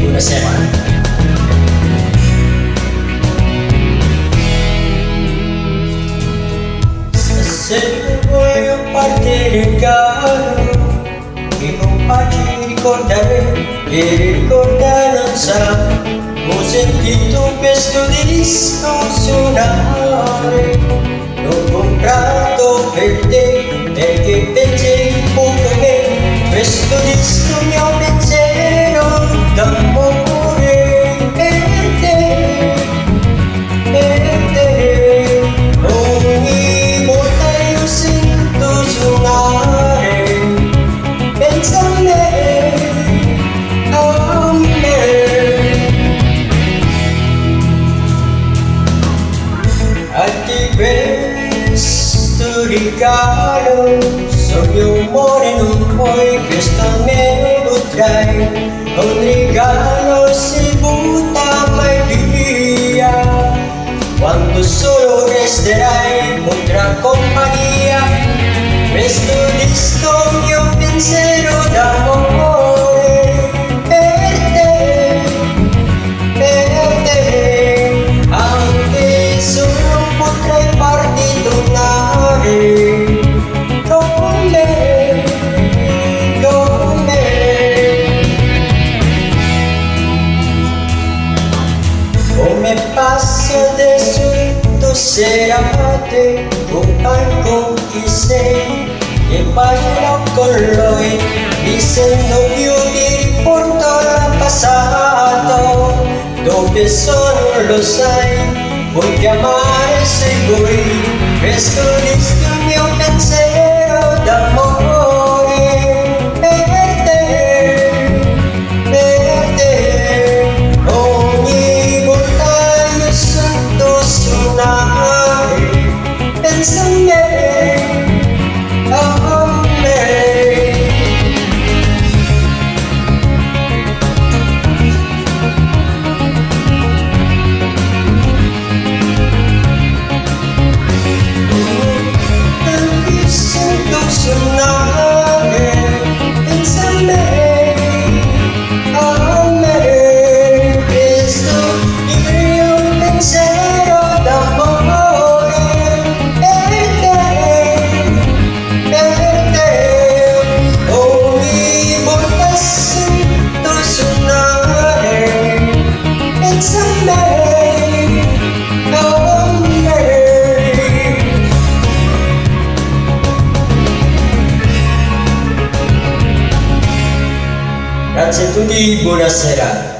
buonasera. Stasera voglio farti il regalo che non facci ricordare, e ricordare non sarà. Ho sentito questo disco suonare, l'ho comprato per te perché pensi come me. Questo disco mio pensiero d'amore per te, per te. Ogni volta io sento suonare, pensa a me, a me. Anche questo regalo, sogno amore non puoi, questo me lo trai. Un regalo si butta mai via, quando solo resterai un'altra compagnia. Questo disco mio pensiero d'amore per te, per te. Anche se non potrei farti tornare con me, con me. Come passa adesso tu serate, con chi sei, e parlo con lui, mi sento più ti riporto al passato, dove sono lo sai, puoi chiamare se vuoi. Questo disco il mio pensiero d'amore per te, per te. Ogni volta io sento suonare, pensa a me, a me. Io sento suonare, pensa a me, a me. Questo il mio pensiero d'amore per te, per te. Ogni volta sento suonare, pensa a me, a me. Grazie a tutti, buonasera.